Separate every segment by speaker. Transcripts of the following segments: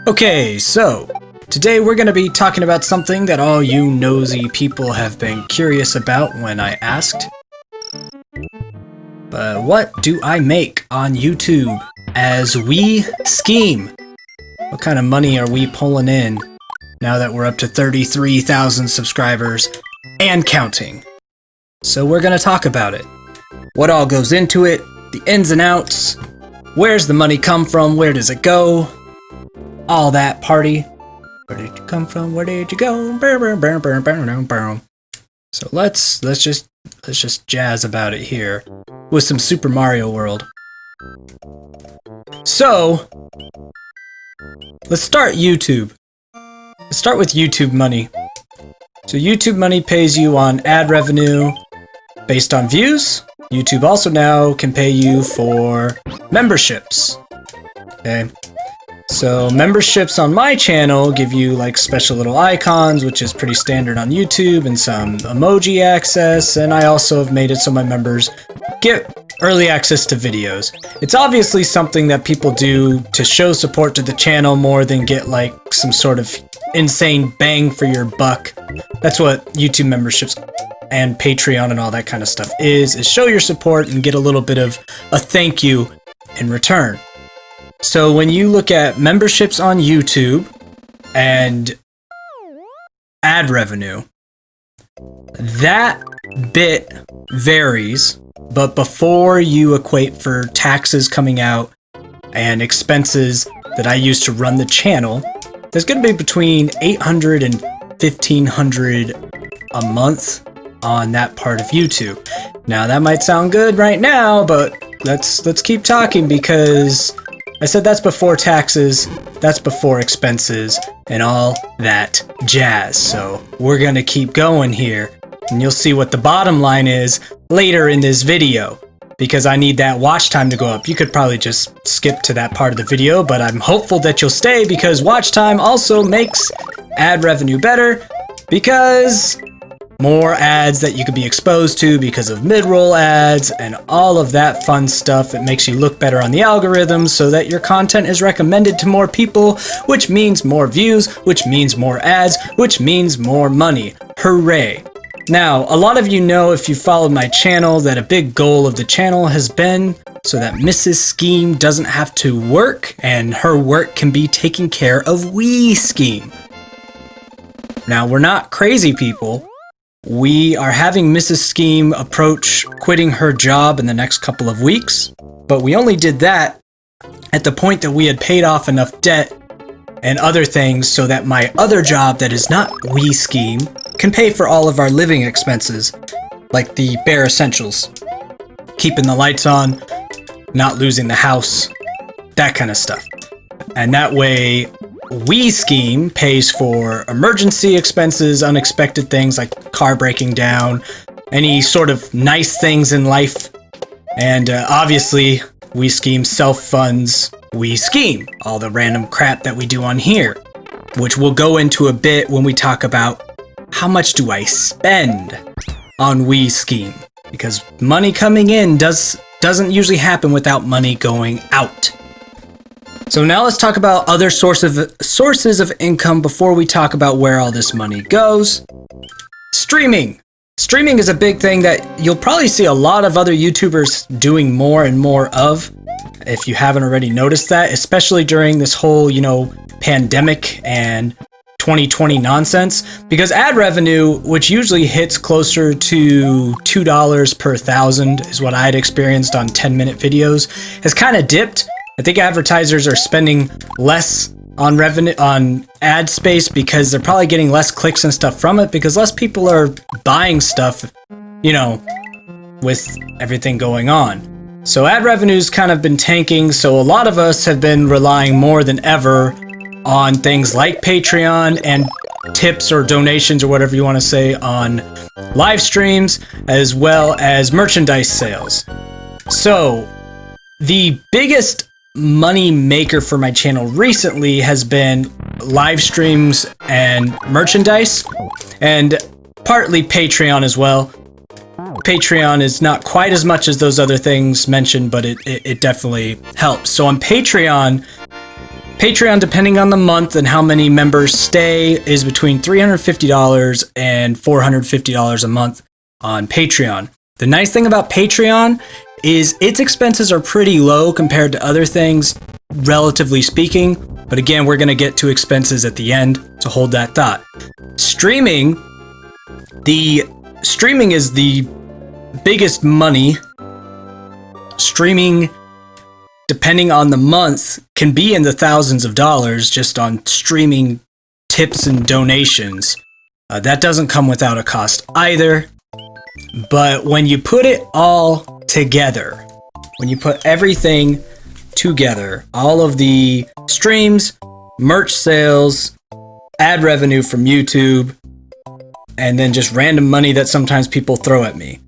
Speaker 1: Okay, so today we're going to be talking about something that all you nosy people have been curious about when I asked. But what do I make on YouTube as we Skeem? What kind of money are we pulling in now that we're up to 33,000 subscribers and counting? So we're going to talk about it. What all goes into it, the ins and outs, where's the money come from, where does it go? All that party. Where did you come from? Where did you go? So let's just jazz about it here with some Super Mario World. So let's start YouTube. Let's start with YouTube money. So YouTube money pays you on ad revenue based on views. YouTube also now can pay you for memberships. Okay. So memberships on my channel give you like special little icons, which is pretty standard on YouTube, and some emoji access, and I also have made it so my members get early access to videos. It's obviously something that people do to show support to the channel more than get like some sort of insane bang for your buck. That's what YouTube memberships and Patreon and all that kind of stuff is show your support and get a little bit of a thank you in return. So when you look at memberships on YouTube and ad revenue, that bit varies, but before you equate for taxes coming out and expenses that I use to run the channel, there's going to be between $800 and $1,500 a month on that part of YouTube. Now that might sound good right now, but let's keep talking, because I said that's before taxes, that's before expenses, and all that jazz. So we're gonna keep going here, and you'll see what the bottom line is later in this video, because I need that watch time to go up. You could probably just skip to that part of the video, but I'm hopeful that you'll stay, because watch time also makes ad revenue better, because more ads that you could be exposed to because of mid-roll ads and all of that fun stuff. It makes you look better on the algorithm so that your content is recommended to more people, which means more views, which means more ads, which means more money. Hooray! Now, a lot of you know, if you followed my channel, that a big goal of the channel has been so that Mrs. Skeem doesn't have to work and her work can be taken care of we Skeem. Now, we're not crazy people. We are having Mrs. Skeem approach quitting her job in the next couple of weeks, but we only did that at the point that we had paid off enough debt and other things so that my other job that is not we Skeem can pay for all of our living expenses, like the bare essentials, keeping the lights on, not losing the house, that kind of stuff. And that way, we Skeem pays for emergency expenses, unexpected things like car breaking down, any sort of nice things in life, and obviously we Skeem self-funds we Skeem, all the random crap that we do on here, which we'll go into a bit when we talk about how much do I spend on we Skeem, because money coming in doesn't usually happen without money going out. So now let's talk about other sources of income before we talk about where all this money goes. Streaming. Streaming is a big thing that you'll probably see a lot of other YouTubers doing more and more of, if you haven't already noticed that, especially during this whole, pandemic and 2020 nonsense, because ad revenue, which usually hits closer to $2 per 1,000 is what I had experienced on 10-minute videos, has kind of dipped. I think advertisers are spending less on revenue, on ad space, because they're probably getting less clicks and stuff from it, because less people are buying stuff, with everything going on. So ad revenue's kind of been tanking, so a lot of us have been relying more than ever on things like Patreon and tips or donations or whatever you want to say on live streams, as well as merchandise sales. So the biggest money maker for my channel recently has been live streams and merchandise, and partly Patreon as well. Patreon is not quite as much as those other things mentioned, but it definitely helps. So on Patreon, Patreon, depending on the month and how many members stay, is between $350 and $450 a month on Patreon. The nice thing about Patreon is its expenses are pretty low compared to other things, relatively speaking. But again, we're going to get to expenses at the end, so hold that thought. Streaming is the biggest money. Streaming, depending on the month, can be in the thousands of dollars just on streaming tips and donations. That doesn't come without a cost either. But when you put it all together, when you put everything together, all of the streams, merch sales, ad revenue from YouTube, and then just random money that sometimes people throw at me,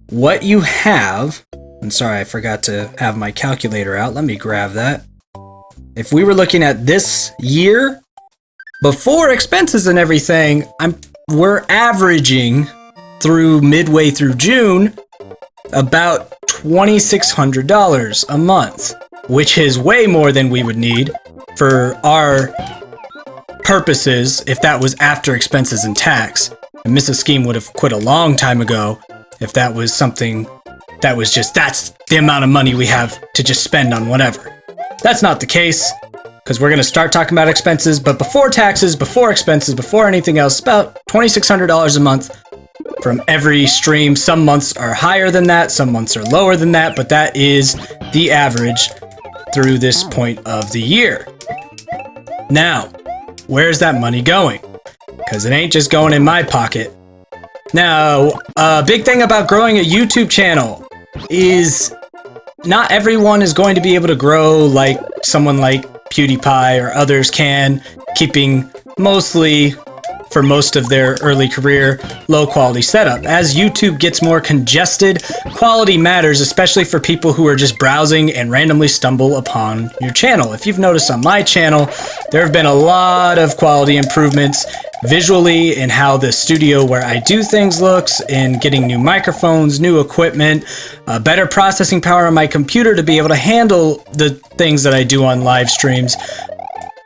Speaker 1: what you have, I'm sorry, I forgot to have my calculator out. Let me grab that. If we were looking at this year, before expenses and everything, we're averaging through midway through June about $2,600 a month, which is way more than we would need for our purposes if that was after expenses and tax. And Mrs. Skeem would have quit a long time ago if that was something that was just, that's the amount of money we have to just spend on whatever. That's not the case, because we're going to start talking about expenses, but before taxes, before expenses, before anything else, about $2,600 a month from every stream. Some months are higher than that, some months are lower than that, but that is the average through this point of the year. Now, where's that money going? Because it ain't just going in my pocket. Now, a big thing about growing a YouTube channel is not everyone is going to be able to grow like someone like PewDiePie or others can, keeping mostly, for most of their early career, low quality setup. As YouTube gets more congested, quality matters, especially for people who are just browsing and randomly stumble upon your channel. If you've noticed on my channel, there have been a lot of quality improvements visually in how the studio where I do things looks, in getting new microphones, new equipment, better processing power on my computer to be able to handle the things that I do on live streams.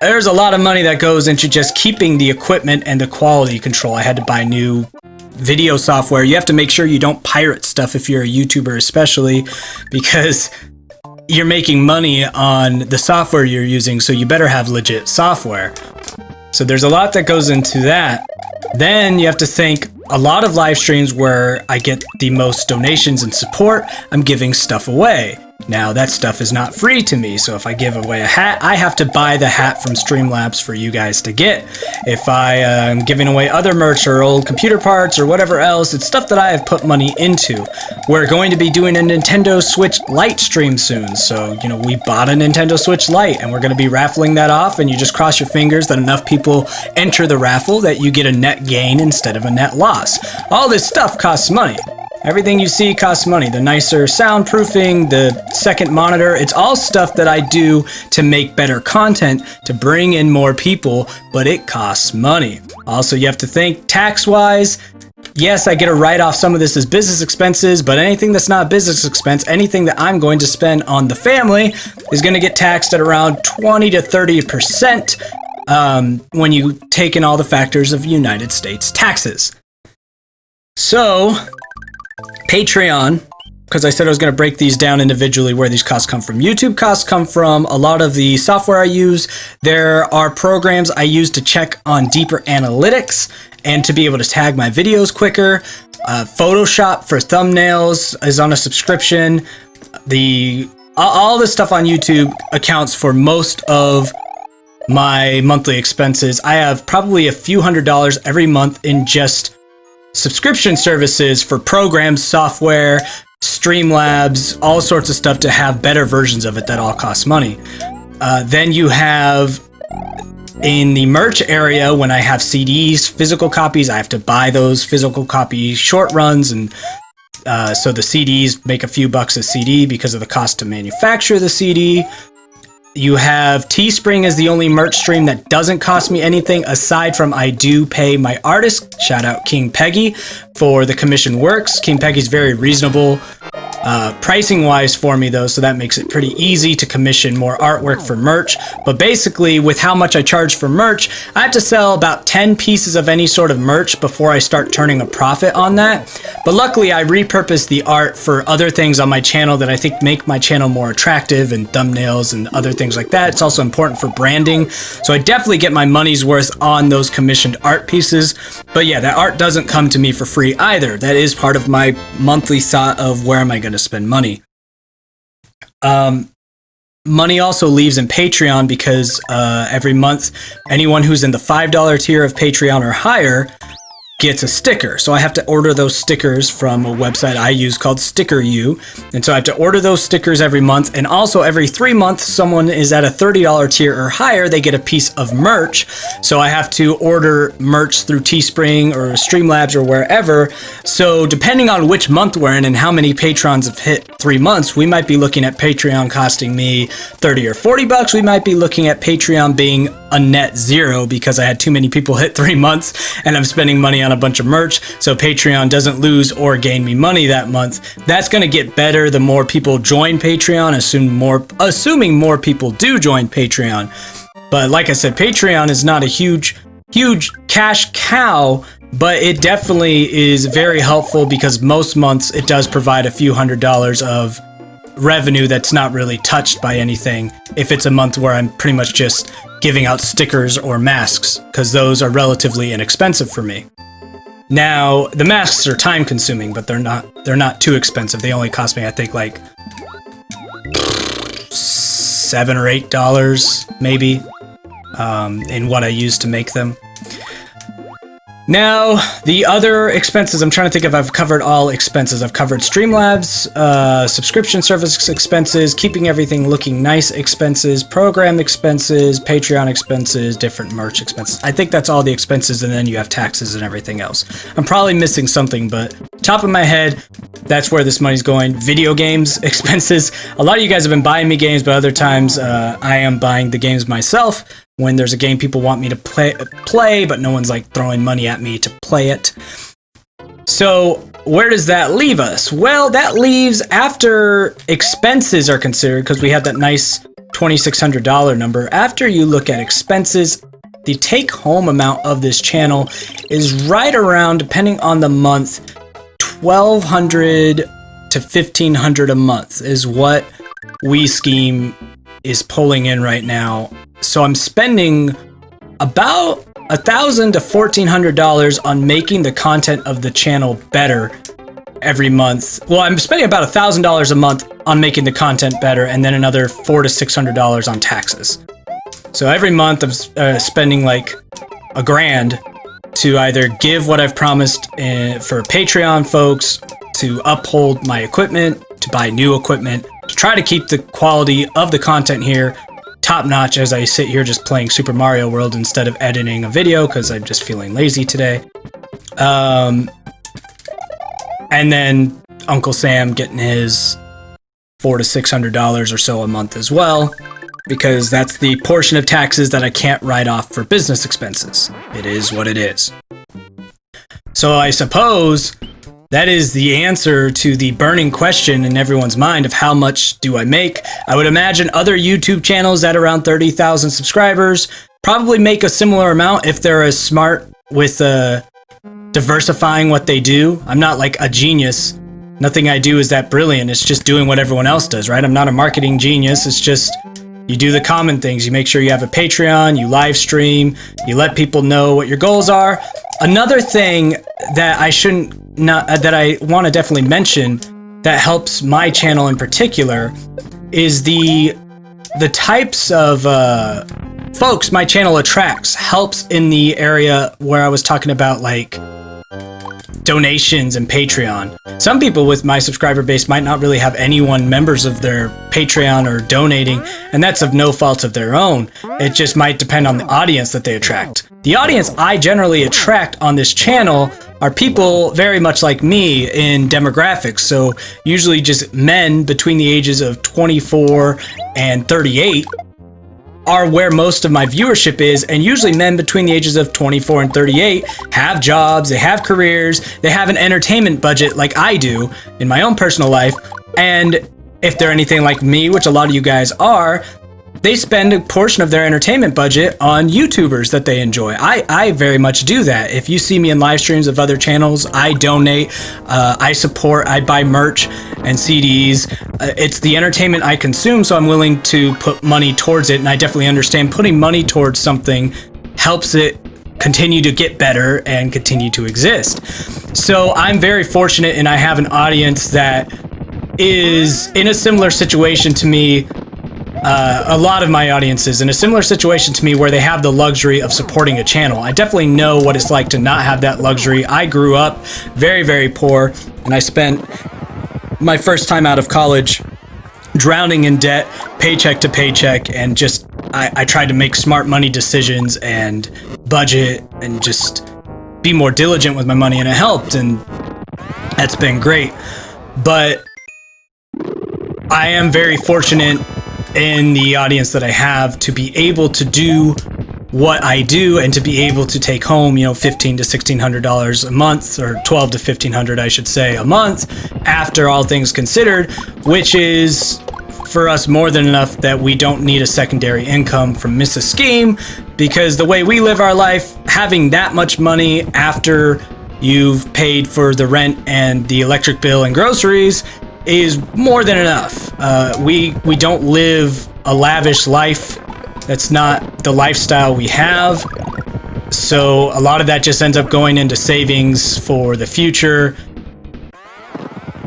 Speaker 1: There's a lot of money that goes into just keeping the equipment and the quality control. I had to buy new video software. You have to make sure you don't pirate stuff if you're a YouTuber, especially because you're making money on the software you're using, so you better have legit software. So there's a lot that goes into that. Then you have to think, a lot of live streams where I get the most donations and support, I'm giving stuff away. Now, that stuff is not free to me, so if I give away a hat, I have to buy the hat from Streamlabs for you guys to get. If I am giving away other merch or old computer parts or whatever else, it's stuff that I have put money into. We're going to be doing a Nintendo Switch Lite stream soon, so, we bought a Nintendo Switch Lite, and we're going to be raffling that off, and you just cross your fingers that enough people enter the raffle that you get a net gain instead of a net loss. All this stuff costs money. Everything you see costs money. The nicer soundproofing, the second monitor, it's all stuff that I do to make better content, to bring in more people, but it costs money. Also, you have to think tax-wise. Yes, I get to write off some of this as business expenses, but anything that's not a business expense, anything that I'm going to spend on the family is going to get taxed at around 20 to 30% when you take in all the factors of United States taxes. So, Patreon, because I said I was going to break these down individually where these costs come from. YouTube costs come from a lot of the software I use. There are programs I use to check on deeper analytics and to be able to tag my videos quicker. Photoshop for thumbnails is on a subscription. All this stuff on YouTube accounts for most of my monthly expenses. I have probably a few $100s every month in just subscription services for programs, software, Streamlabs, all sorts of stuff to have better versions of it that all cost money. Then you have, in the merch area, when I have CDs, physical copies, I have to buy those physical copy short runs, and so the CDs make a few bucks a CD because of the cost to manufacture the CD. You have Teespring as the only merch stream that doesn't cost me anything, aside from I do pay my artist, shout out King Peggy, for the commission works. King Peggy's very reasonable pricing wise for me though, so that makes it pretty easy to commission more artwork for merch. But basically, with how much I charge for merch, I have to sell about 10 pieces of any sort of merch before I start turning a profit on that. But luckily, I repurpose the art for other things on my channel that I think make my channel more attractive, and thumbnails and other things like that. It's also important for branding, so I definitely get my money's worth on those commissioned art pieces. But yeah, that art doesn't come to me for free either. That is part of my monthly thought of where am I going to spend money. Money also leaves in Patreon because every month, anyone who's in the $5 tier of Patreon or higher gets a sticker. So I have to order those stickers from a website I use called StickerU. And so I have to order those stickers every month. And also every 3 months, someone is at a $30 tier or higher, they get a piece of merch. So I have to order merch through Teespring or Streamlabs or wherever. So depending on which month we're in and how many patrons have hit 3 months, we might be looking at Patreon costing me 30 or 40 bucks. We might be looking at Patreon being a net zero because I had too many people hit 3 months and I'm spending money on a bunch of merch, so Patreon doesn't lose or gain me money that month. That's going to get better the more people join Patreon, assuming more people do join Patreon. But like I said, Patreon is not a huge cash cow, but it definitely is very helpful because most months it does provide a few $100s of revenue that's not really touched by anything if it's a month where I'm pretty much just giving out stickers or masks, because those are relatively inexpensive for me. Now, the masks are time consuming, but they're not too expensive. They only cost me, I think, like $7 or $8 maybe in what I use to make them. Now, the other expenses, I'm trying to think if I've covered all expenses. I've covered Streamlabs, subscription service expenses, keeping everything looking nice expenses, program expenses, Patreon expenses, different merch expenses. I think that's all the expenses, and then you have taxes and everything else. I'm probably missing something, but top of my head, that's where this money's going. Video games expenses. A lot of you guys have been buying me games, but other times I am buying the games myself. When there's a game people want me to play, but no one's like throwing money at me to play it. So where does that leave us? Well, that leaves after expenses are considered, because we have that nice $2,600 number. After you look at expenses, the take-home amount of this channel is right around, depending on the month, $1,200 to $1,500 a month is what Skeem is pulling in right now. So I'm spending about $1,000 to $1,400 on making the content of the channel better every month. Well, I'm spending about $1,000 a month on making the content better, and then another $400 to $600 on taxes. So every month I'm spending like $1,000 to either give what I've promised for Patreon folks, to uphold my equipment, to buy new equipment, to try to keep the quality of the content here top notch as I sit here just playing Super Mario World instead of editing a video because I'm just feeling lazy today. And then Uncle Sam getting his $400 to $600 or so a month as well, because that's the portion of taxes that I can't write off for business expenses. It is what it is. So I suppose that is the answer to the burning question in everyone's mind of how much do I make. I would imagine other YouTube channels at around 30,000 subscribers probably make a similar amount if they're as smart with diversifying what they do. I'm not like a genius. Nothing I do is that brilliant. It's just doing what everyone else does, right? I'm not a marketing genius. It's just you do the common things. You make sure you have a Patreon, you live stream, you let people know what your goals are. Another thing that I want to definitely mention that helps my channel in particular is the types of folks my channel attracts helps in the area where I was talking about, like donations and Patreon. Some people with my subscriber base might not really have anyone members of their Patreon or donating, and that's of no fault of their own. It just might depend on the audience that they attract. The audience I generally attract on this channel are people very much like me in demographics, so usually just men between the ages of 24 and 38 are where most of my viewership is, and usually men between the ages of 24 and 38 have jobs, they have careers, they have an entertainment budget like I do in my own personal life, And if they're anything like me, which a lot of you guys are, they spend a portion of their entertainment budget on YouTubers that they enjoy. I very much do that. If you see me in live streams of other channels, I donate, I support, I buy merch and CDs. It's the entertainment I consume, so I'm willing to put money towards it. And I definitely understand putting money towards something helps it continue to get better and continue to exist. So I'm very fortunate, and I have an audience that is in a similar situation to me. A lot of my audience is in a similar situation to me where they have the luxury of supporting a channel. I definitely know what it's like to not have that luxury. I grew up very, very poor, and I spent my first time out of college drowning in debt, paycheck to paycheck, and just I tried to make smart money decisions and budget and just be more diligent with my money, and it helped, and that's been great. But I am very fortunate in the audience that I have to be able to do what I do and to be able to take home, $1,500 to $1,600 a month, or $1,200 to $1,500, I should say, a month after all things considered, which is for us more than enough that we don't need a secondary income from Mrs. Skeem, because the way we live our life, having that much money after you've paid for the rent and the electric bill and groceries is more than enough. We don't live a lavish life. That's not the lifestyle we have. So a lot of that just ends up going into savings for the future,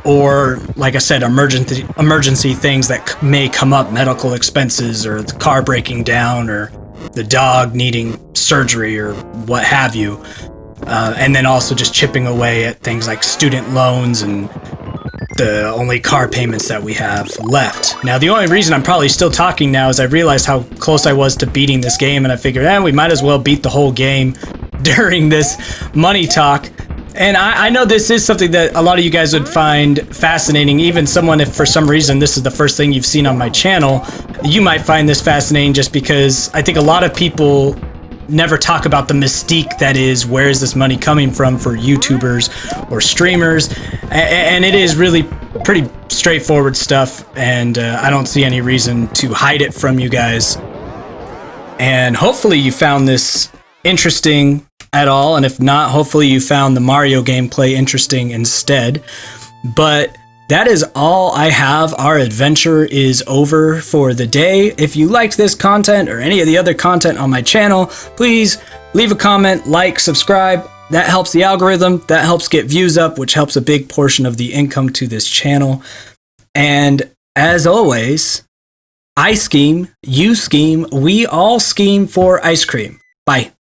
Speaker 1: or like I said, emergency things that may come up, medical expenses, or the car breaking down, or the dog needing surgery, or what have you. And then also just chipping away at things like student loans and the only car payments that we have left. Now, the only reason I'm probably still talking now is I realized how close I was to beating this game, and I figured, we might as well beat the whole game during this money talk. And I know this is something that a lot of you guys would find fascinating. Even someone, if for some reason this is the first thing you've seen on my channel, you might find this fascinating just because I think a lot of people never talk about the mystique that is, where is this money coming from for YouTubers or streamers? And it is really pretty straightforward stuff, and I don't see any reason to hide it from you guys. And hopefully you found this interesting at all, and if not, hopefully you found the Mario gameplay interesting instead. But that is all I have. Our adventure is over for the day. If you liked this content or any of the other content on my channel, please leave a comment, like, subscribe. That helps the algorithm. That helps get views up, which helps a big portion of the income to this channel. And as always, I scheme, you scheme, we all scheme for ice cream. Bye.